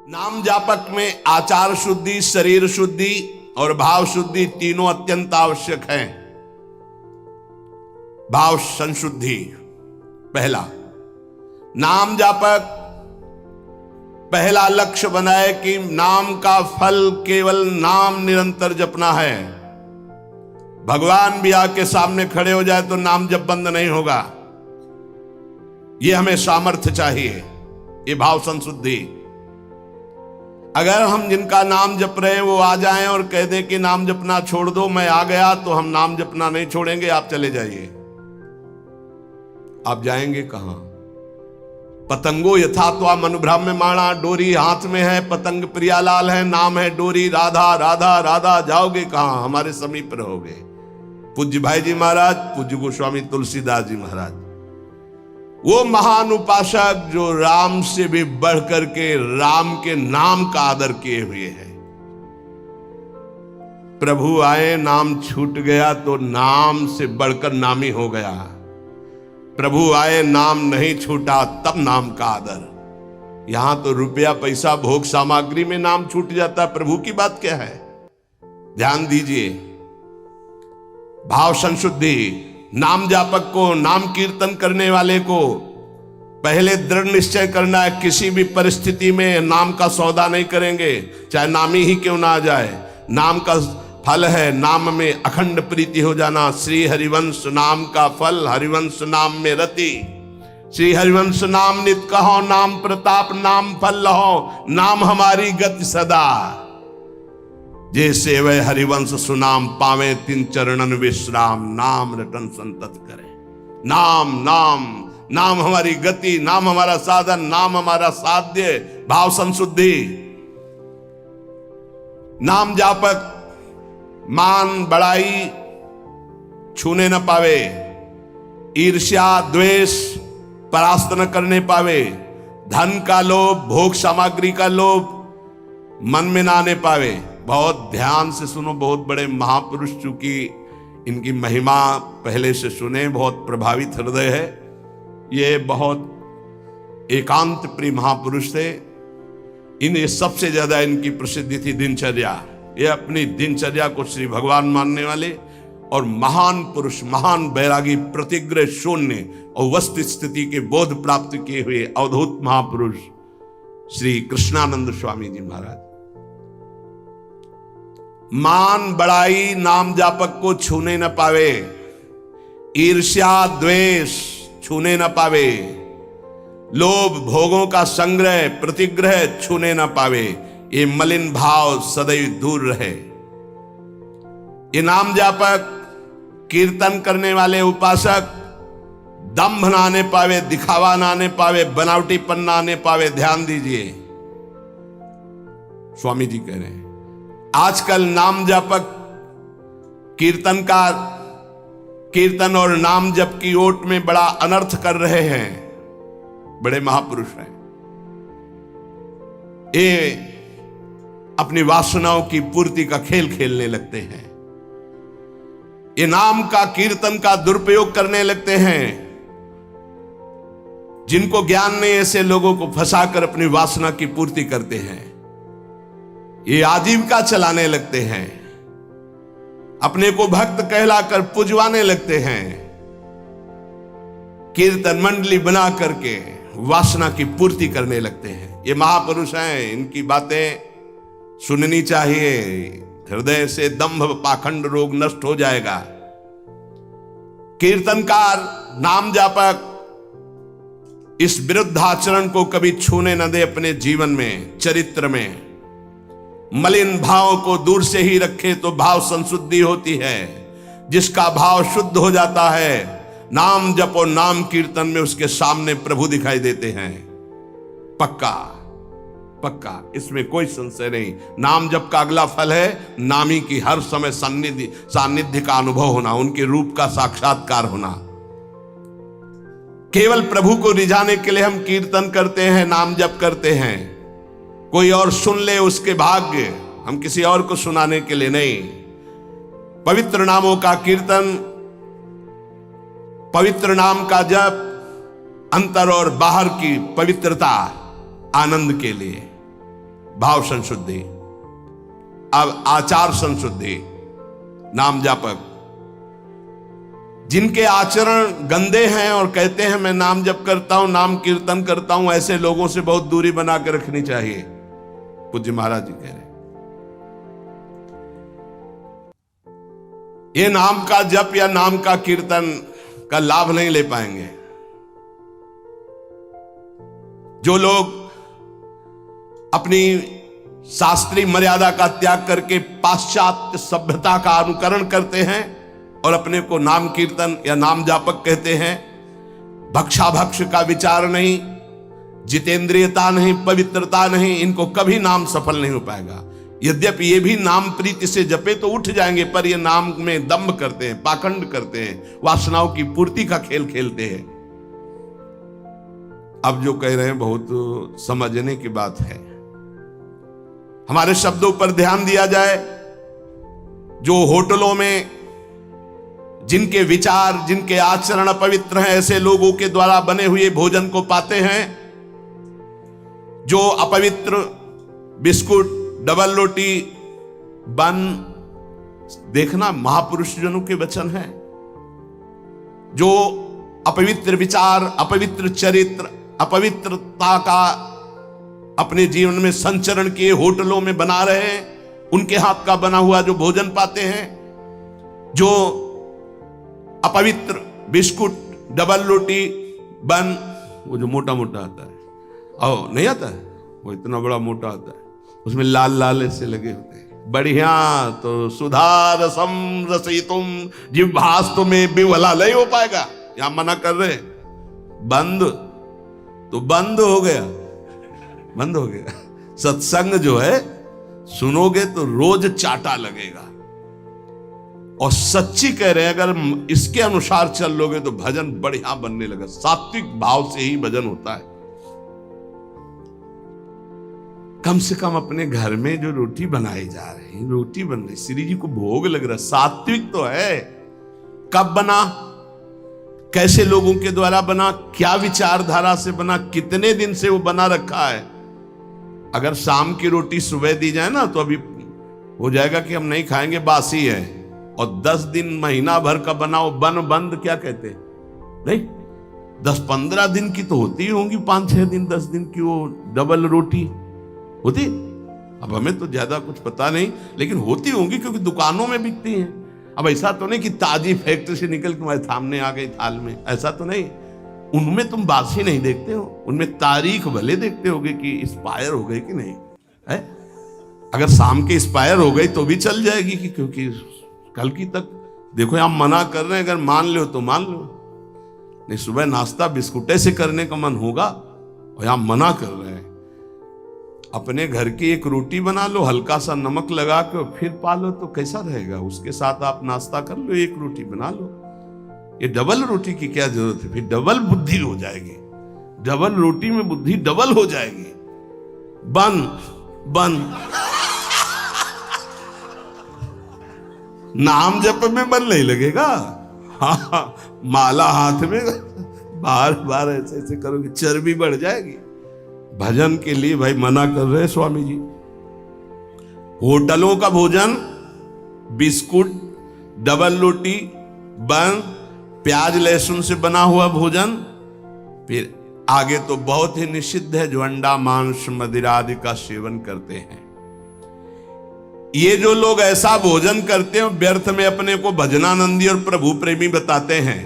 नाम जापक में आचार शुद्धि, शरीर शुद्धि और भाव शुद्धि तीनों अत्यंत आवश्यक हैं। भाव संशुद्धि पहला, नाम जापक पहला लक्ष्य बनाए कि नाम का फल केवल नाम निरंतर जपना है। भगवान भी आके सामने खड़े हो जाए तो नाम जप बंद नहीं होगा। यह हमें सामर्थ्य चाहिए, ये भाव संशुद्धि। अगर हम जिनका नाम जप रहे हैं वो आ जाएं और कह दें कि नाम जपना छोड़ दो, मैं आ गया, तो हम नाम जपना नहीं छोड़ेंगे, आप चले जाइए। आप जाएंगे कहां? पतंगो यथात्वा मनुभ्राम्यमाणा, डोरी हाथ में है, पतंग प्रियालाल है, नाम है डोरी, राधा राधा राधा, जाओगे कहां? हमारे समीप रहोगे। पूज्य भाई जी महाराज, पूज्य गोस्वामी तुलसीदास जी महाराज, वो महान उपासक जो राम से भी बढ़ करके राम के नाम का आदर किए हुए हैं। प्रभु आए, नाम छूट गया तो नाम से बढ़कर नामी हो गया। प्रभु आए, नाम नहीं छूटा, तब नाम का आदर। यहां तो रुपया पैसा भोग सामग्री में नाम छूट जाता, प्रभु की बात क्या है? ध्यान दीजिए। भाव संशुद्धि, नाम जापक को, नाम कीर्तन करने वाले को पहले दृढ़ निश्चय करना है, किसी भी परिस्थिति में नाम का सौदा नहीं करेंगे, चाहे नामी ही क्यों ना आ जाए। नाम का फल है नाम में अखंड प्रीति हो जाना। श्री हरिवंश नाम का फल, हरिवंश नाम में रति। श्री हरिवंश नाम नित कहो, नाम प्रताप नाम फल लहो, नाम हमारी गति सदा। जैसे वह हरिवंश सुनाम पावे, तिन चरणन विश्राम, नाम रटन संतत करे। नाम नाम नाम हमारी गति, नाम हमारा साधन, नाम हमारा साध्य। भाव संशुद्धि, नाम जापक मान बड़ाई छूने न पावे, ईर्ष्या द्वेष परास्त न करने पावे, धन का लोभ, भोग सामग्री का लोभ मन में ना आने पावे। बहुत ध्यान से सुनो, बहुत बड़े महापुरुष, चूंकि इनकी महिमा पहले से सुने, बहुत प्रभावित हृदय है। ये बहुत एकांत प्रिय महापुरुष थे। इन्हें सबसे ज्यादा इनकी प्रसिद्धि थी दिनचर्या। ये अपनी दिनचर्या को श्री भगवान मानने वाले और महान पुरुष, महान बैरागी, प्रतिग्रह शून्य और वस्तु स्थिति के बोध प्राप्त किए हुए अवधूत महापुरुष श्री कृष्णानंद स्वामी जी महाराज। मान बड़ाई नाम जापक को छूने न पावे, ईर्ष्या द्वेष छूने न पावे, लोभ भोगों का संग्रह प्रतिग्रह छूने न पावे। ये मलिन भाव सदैव दूर रहे। ये नाम जापक कीर्तन करने वाले उपासक दंभ ना आने पावे, दिखावा ना आने पावे, बनावटीपन ना आने पावे। ध्यान दीजिए, स्वामी जी कह रहे हैं आजकल नाम जापक कीर्तनकार कीर्तन और नाम जप की ओट में बड़ा अनर्थ कर रहे हैं। बड़े महापुरुष हैं, ये अपनी वासनाओं की पूर्ति का खेल खेलने लगते हैं। ये नाम का कीर्तन का दुरुपयोग करने लगते हैं। जिनको ज्ञान नहीं, ऐसे लोगों को फंसाकर अपनी वासना की पूर्ति करते हैं। ये आजीविका चलाने लगते हैं, अपने को भक्त कहलाकर पुजवाने लगते हैं। कीर्तन मंडली बना करके वासना की पूर्ति करने लगते हैं। ये महापुरुष हैं, इनकी बातें सुननी चाहिए। हृदय से दंभ पाखंड रोग नष्ट हो जाएगा। कीर्तनकार नाम जापक इस विरुद्ध आचरण को कभी छूने न दे अपने जीवन में, चरित्र में। मलिन भाव को दूर से ही रखे तो भाव संशुद्धि होती है। जिसका भाव शुद्ध हो जाता है, नाम जप और नाम कीर्तन में उसके सामने प्रभु दिखाई देते हैं। पक्का पक्का, इसमें कोई संशय नहीं। नाम जप का अगला फल है नामी की हर समय सानिध्य का अनुभव होना, उनके रूप का साक्षात्कार होना। केवल प्रभु को रिझाने के लिए हम कीर्तन करते हैं, नाम जप करते हैं। कोई और सुन ले उसके भाग्य, हम किसी और को सुनाने के लिए नहीं। पवित्र नामों का कीर्तन, पवित्र नाम का जप अंतर और बाहर की पवित्रता, आनंद के लिए। भाव संशुद्धि, अब आचार संशुद्धि। नाम जापक जिनके आचरण गंदे हैं और कहते हैं मैं नाम जप करता हूं, नाम कीर्तन करता हूं, ऐसे लोगों से बहुत दूरी बना के रखनी चाहिए। पूज्य महाराज जी कह रहे हैं ये नाम का जप या नाम का कीर्तन का लाभ नहीं ले पाएंगे। जो लोग अपनी शास्त्रीय मर्यादा का त्याग करके पाश्चात्य सभ्यता का अनुकरण करते हैं और अपने को नाम कीर्तन या नाम जापक कहते हैं, भक्षाभक्ष का विचार नहीं, जितेंद्रियता नहीं, पवित्रता नहीं, इनको कभी नाम सफल नहीं हो पाएगा। यद्यपि ये भी नाम प्रीति से जपे तो उठ जाएंगे, पर ये नाम में दंभ करते हैं, पाखंड करते हैं, वासनाओं की पूर्ति का खेल खेलते हैं। अब जो कह रहे हैं बहुत समझने की बात है। हमारे शब्दों पर ध्यान दिया जाए। जो होटलों में जिनके विचार, जिनके आचरण अपवित्र हैं, ऐसे लोगों के द्वारा बने हुए भोजन को पाते हैं। जो अपवित्र बिस्कुट, डबल रोटी, बन, देखना महापुरुष जनों के वचन हैं। जो अपवित्र विचार, अपवित्र चरित्र, अपवित्रता का अपने जीवन में संचरण किए होटलों में बना रहे हैं, उनके हाथ का बना हुआ जो भोजन पाते हैं। जो अपवित्र बिस्कुट, डबल रोटी, बन, वो जो मोटा मोटा आता है, ओ नहीं आता है, वो इतना बड़ा मोटा आता है, उसमें लाल लाल ऐसे लगे होते हैं, बढ़िया तो सुधार सम रसितुम जिह्वास्तु में विवला नहीं हो पाएगा। यहां मना कर रहे, बंद तो बंद हो गया, बंद हो गया। सत्संग जो है सुनोगे तो रोज चाटा लगेगा। और सच्ची कह रहे हैं, अगर इसके अनुसार चल लोगे तो भजन बढ़िया बनने लगा। सात्विक भाव से ही भजन होता है। कम से कम अपने घर में जो रोटी बनाई जा रही, रोटी बन रही, श्री जी को भोग लग रहा, सात्विक तो है। कब बना, कैसे लोगों के द्वारा बना, क्या विचारधारा से बना, कितने दिन से वो बना रखा है। अगर शाम की रोटी सुबह दी जाए ना तो अभी हो जाएगा कि हम नहीं खाएंगे, बासी है। और 10 दिन महीना भर का बनाओ, बन बंद क्या कहते हैं, नहीं 10-15 दिन की तो होती होंगी, 5-6 दिन 10 दिन की वो डबल रोटी होती। अब हमें तो ज्यादा कुछ पता नहीं, लेकिन होती होंगी क्योंकि दुकानों में बिकती हैं। अब ऐसा तो नहीं कि ताजी फैक्ट्री से निकल के तुम्हारे सामने आ गई थाल में, ऐसा तो नहीं। उनमें तुम बासी नहीं देखते हो, उनमें तारीख भले देखते होगे कि एक्सपायर हो गई कि नहीं है। अगर शाम के एक्सपायर हो गई तो भी चल जाएगी कि क्योंकि कल की तक देखो। हम मना कर रहे हैं, अगर मान लो तो मान लो, नहीं सुबह नाश्ता बिस्कुटे से करने का मन होगा और हम मना कर रहे हैं। अपने घर की एक रोटी बना लो, हल्का सा नमक लगा के फिर पालो तो कैसा रहेगा। उसके साथ आप नाश्ता कर लो, एक रोटी बना लो। ये डबल रोटी की क्या जरूरत है, फिर डबल बुद्धि हो जाएगी। डबल रोटी में बुद्धि डबल हो जाएगी। बन बन नाम जप में मन नहीं लगेगा। हाँ, माला हाथ में बार बार ऐसे ऐसे करोगे, चर्बी बढ़ जाएगी। भजन के लिए भाई मना कर रहे स्वामी जी। होटलों का भोजन, बिस्कुट, डबल रोटी, बन, प्याज लहसुन से बना हुआ भोजन, फिर आगे तो बहुत ही निषिद्ध है जो अंडा मांस मदिरा आदि का सेवन करते हैं। ये जो लोग ऐसा भोजन करते हैं व्यर्थ में अपने को भजनानंदी और प्रभु प्रेमी बताते हैं।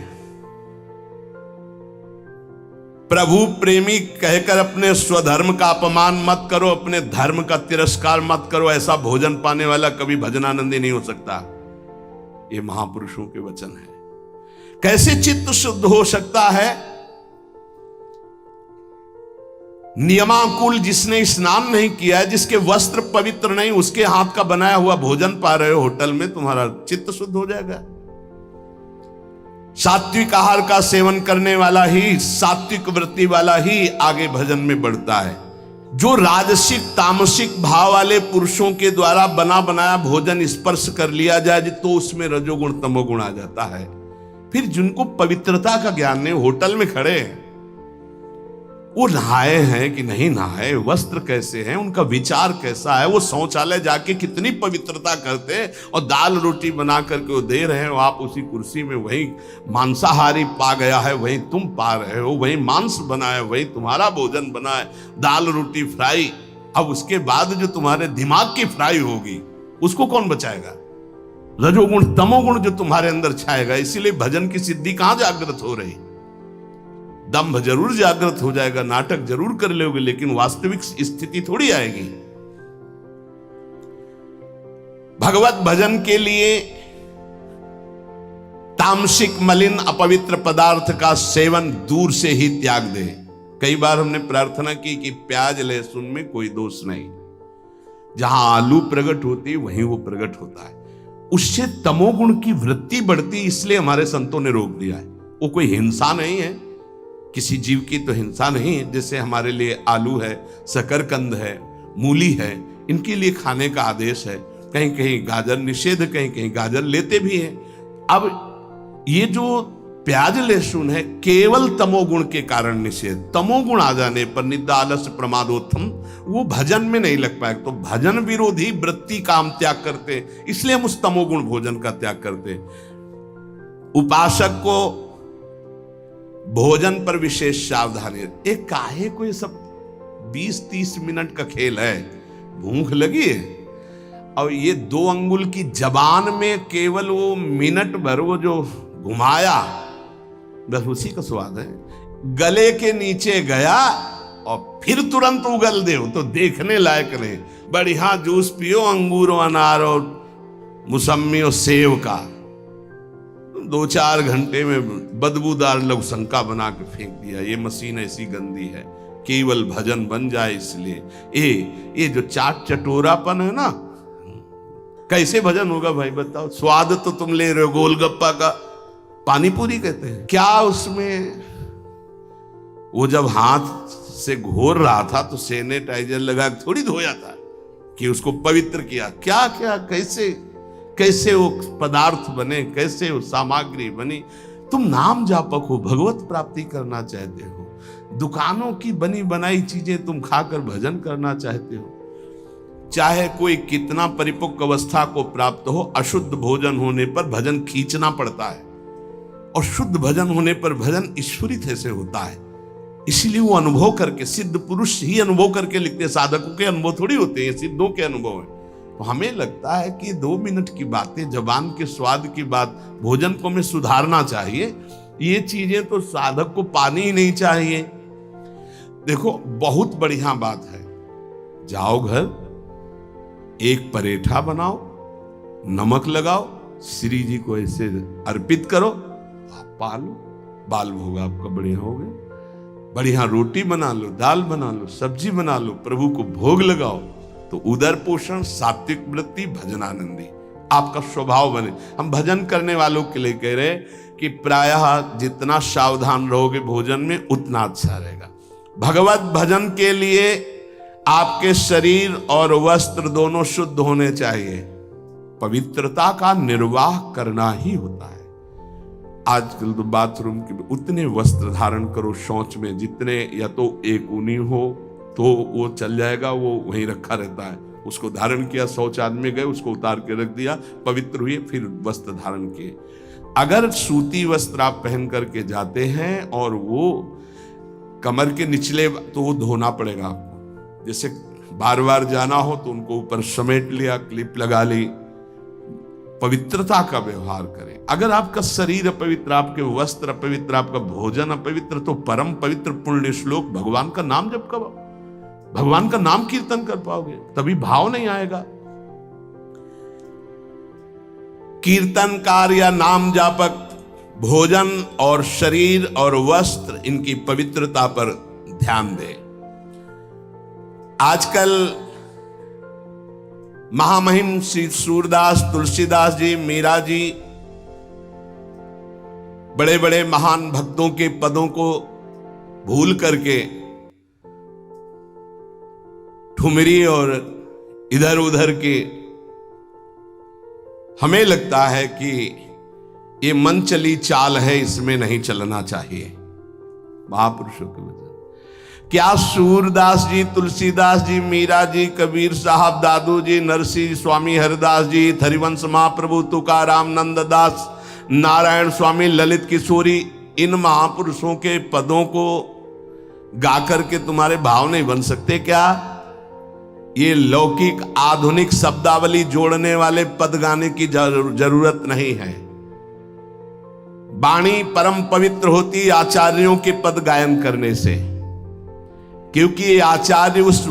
प्रभु प्रेमी कहकर अपने स्वधर्म का अपमान मत करो, अपने धर्म का तिरस्कार मत करो। ऐसा भोजन पाने वाला कभी भजनानंदी नहीं हो सकता। ये महापुरुषों के वचन है। कैसे चित्त शुद्ध हो सकता है? नियमाकुल जिसने स्नान नहीं किया है, जिसके वस्त्र पवित्र नहीं, उसके हाथ का बनाया हुआ भोजन पा रहे हो होटल में, तुम्हारा चित्त शुद्ध हो जाएगा। सात्विक आहार का सेवन करने वाला ही, सात्विक वृत्ति वाला ही आगे भजन में बढ़ता है। जो राजसिक तामसिक भाव वाले पुरुषों के द्वारा बना बनाया भोजन स्पर्श कर लिया जाए तो उसमें रजोगुण तमोगुण आ जाता है। फिर जिनको पवित्रता का ज्ञान नहीं, होटल में खड़े हैं, वो नहाए हैं कि नहीं नहाए, वस्त्र कैसे हैं, उनका विचार कैसा है, वो शौचालय जाके कितनी पवित्रता करते हैं, और दाल रोटी बना करके वो दे रहे हो, आप उसी कुर्सी में वही मांसाहारी पा गया है, वही तुम पा रहे हो, वही मांस बना है, वही तुम्हारा भोजन बना है, दाल रोटी फ्राई। अब उसके बाद जो तुम्हारे दिमाग की फ्राई होगी उसको कौन बचाएगा? रजोगुण तमोगुण जो तुम्हारे अंदर छाएगा। इसीलिए भजन की सिद्धि कहां जागृत हो रही? दंभ जरूर जागृत हो जाएगा, नाटक जरूर कर लोगे, लेकिन वास्तविक स्थिति थोड़ी आएगी। भगवत भजन के लिए तामसिक मलिन अपवित्र पदार्थ का सेवन दूर से ही त्याग दे। कई बार हमने प्रार्थना की कि प्याज लहसुन में कोई दोष नहीं, जहां आलू प्रकट होती वहीं वो प्रकट होता है, उससे तमोगुण की वृत्ति बढ़ती, इसलिए हमारे संतों ने रोक दिया है। वो कोई हिंसा नहीं है, किसी जीव की तो हिंसा नहीं है। जैसे हमारे लिए आलू है, शकरकंद है, मूली है, इनके लिए खाने का आदेश है। कहीं कहीं गाजर निषेध, कहीं कहीं गाजर लेते भी हैं। अब ये जो प्याज लहसुन है केवल तमोगुण के कारण निषेध। तमोगुण आ जाने पर निद्रा आलस्य प्रमादोत्थम वो भजन में नहीं लग पाएगा। तो भजन विरोधी वृत्ति का हम त्याग करते, इसलिए हम उस तमोगुण भोजन का त्याग करते। उपासक को भोजन पर विशेष सावधानी। एक काहे को ये सब 20-30 मिनट का खेल है, भूख लगी है और ये 2 अंगुल की जबान में केवल वो मिनट भर वो जो घुमाया, बस उसी का स्वाद है। गले के नीचे गया और फिर तुरंत उगल दे तो देखने लायक नहीं। बढ़िया जूस पियो अंगूर और अनार और मुसम्मी और सेव का, 2-4 घंटे में बदबूदार लघुशंका बना के फेंक दिया। ये मशीन ऐसी गंदी है, केवल भजन बन जाए इसलिए। ये जो चाट चटोरापन है ना, कैसे भजन होगा भाई बताओ? स्वाद तो तुम ले रहे हो गोलगप्पा का, पानी पूरी कहते हैं क्या उसमें? वो जब हाथ से घोर रहा था तो सैनिटाइजर लगा के थोड़ी धोया था कि उसको पवित्र किया। क्या क्या कैसे कैसे वो पदार्थ बने, कैसे वो सामग्री बनी। तुम नाम जापक हो, भगवत प्राप्ति करना चाहते हो, दुकानों की बनी बनाई चीजें तुम खाकर भजन करना चाहते हो। चाहे कोई कितना परिपक्व अवस्था को प्राप्त हो, अशुद्ध भोजन होने पर भजन खींचना पड़ता है, और शुद्ध भजन होने पर भजन ईश्वरित ऐसे होता है। इसीलिए वो अनुभव करके, सिद्ध पुरुष ही अनुभव करके लिखते हैं, साधकों के अनुभव थोड़ी होते हैं, सिद्धों के अनुभव है। तो हमें लगता है कि 2 मिनट की बातें, जबान के स्वाद की बात, भोजन को हमें सुधारना चाहिए। ये चीजें तो साधक को पानी ही नहीं चाहिए। देखो बहुत बढ़िया बात है, जाओ घर, एक परेठा बनाओ, नमक लगाओ, श्री जी को ऐसे अर्पित करो, आप पालो, बाल भोग आपका बढ़िया हो गया। बढ़िया रोटी बना लो, दाल बना लो, सब्जी बना लो, प्रभु को भोग लगाओ, तो उदर पोषण, सात्विक वृत्ति, भजनानंदी आपका स्वभाव बने। हम भजन करने वालों के लिए कह रहे कि प्रायः जितना सावधान रहोगे भोजन में उतना अच्छा रहेगा। भगवत भजन के लिए आपके शरीर और वस्त्र दोनों शुद्ध होने चाहिए। पवित्रता का निर्वाह करना ही होता है। आजकल तो बाथरूम के उतने वस्त्र धारण करो शौच में, जितने, या तो एक ऊनी हो तो वो चल जाएगा, वो वहीं रखा रहता है, उसको धारण किया, शौचालय में गए, उसको उतार के रख दिया, पवित्र हुए, फिर वस्त्र धारण किए। अगर सूती वस्त्र आप पहन करके जाते हैं और वो कमर के निचले, तो वो धोना पड़ेगा आपको। जैसे बार बार जाना हो तो उनको ऊपर समेट लिया, क्लिप लगा ली। पवित्रता का व्यवहार करें। अगर आपका शरीर अपवित्र, आपके वस्त्र अपवित्र, आपका भोजन अपवित्र, तो परम पवित्र पुण्य श्लोक भगवान का नाम जप करो, भगवान का नाम कीर्तन कर पाओगे, तभी भाव नहीं आएगा। कीर्तनकार या नाम जापक भोजन और शरीर और वस्त्र, इनकी पवित्रता पर ध्यान दे। आजकल महामहिम श्री सूरदास, तुलसीदास जी, मीरा जी, बड़े बड़े महान भक्तों के पदों को भूल करके ठुमरी और इधर उधर के, हमें लगता है कि ये मन चली चाल है, इसमें नहीं चलना चाहिए। महापुरुषों के वचन, क्या सूरदास जी, तुलसीदास जी, मीरा जी, कबीर साहब, दादू जी, नरसिंह स्वामी, हरिदास जी, हरिवंश महाप्रभु, तुकाराम, नंददास, नारायण स्वामी, ललित किशोरी, इन महापुरुषों के पदों को गा करके तुम्हारे भाव नहीं बन सकते क्या? ये लौकिक आधुनिक शब्दावली जोड़ने वाले पद गाने की जरूरत नहीं है। वाणी परम पवित्र होती आचार्यों के पद गायन करने से, क्योंकि ये आचार्य उस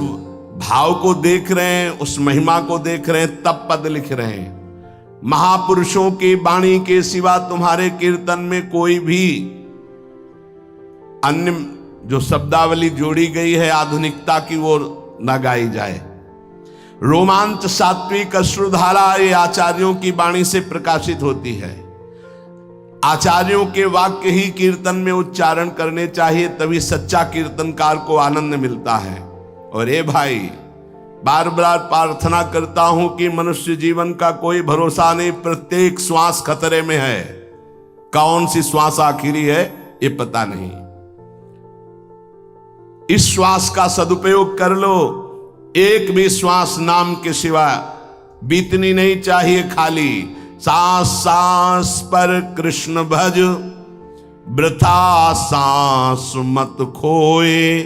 भाव को देख रहे हैं, उस महिमा को देख रहे हैं, तब पद लिख रहे हैं। महापुरुषों की वाणी के सिवा तुम्हारे कीर्तन में कोई भी अन्य जो शब्दावली जोड़ी गई है आधुनिकता की, वो न गाई जाए। रोमांच, सात्विक, अश्रुधारा ये आचार्यों की वाणी से प्रकाशित होती है। आचार्यों के वाक्य ही कीर्तन में उच्चारण करने चाहिए, तभी सच्चा कीर्तनकार को आनंद मिलता है। और ए भाई, बार बार प्रार्थना करता हूं कि मनुष्य जीवन का कोई भरोसा नहीं, प्रत्येक श्वास खतरे में है। कौन सी श्वास आखिरी है ये पता नहीं। इस श्वास का सदुपयोग कर लो। एक भी श्वास नाम के सिवा बीतनी नहीं चाहिए खाली। सांस सांस पर कृष्ण भज, वृथा सांस मत खोए,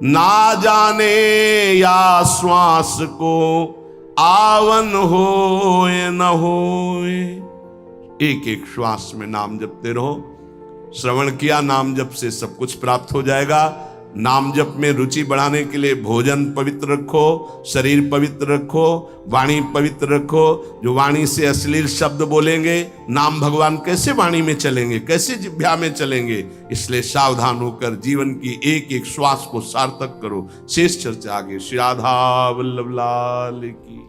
ना जाने या श्वास को आवन होए न होए। एक एक श्वास में नाम जपते रहो। श्रवण किया, नाम जप से सब कुछ प्राप्त हो जाएगा। नाम जप में रुचि बढ़ाने के लिए भोजन पवित्र रखो, शरीर पवित्र रखो, वाणी पवित्र रखो। जो वाणी से अश्लील शब्द बोलेंगे, नाम भगवान कैसे वाणी में चलेंगे, कैसे जिह्वा में चलेंगे? इसलिए सावधान होकर जीवन की एक एक श्वास को सार्थक करो। शेष चर्चा आगे। श्री राधा वल्लभ लाल की।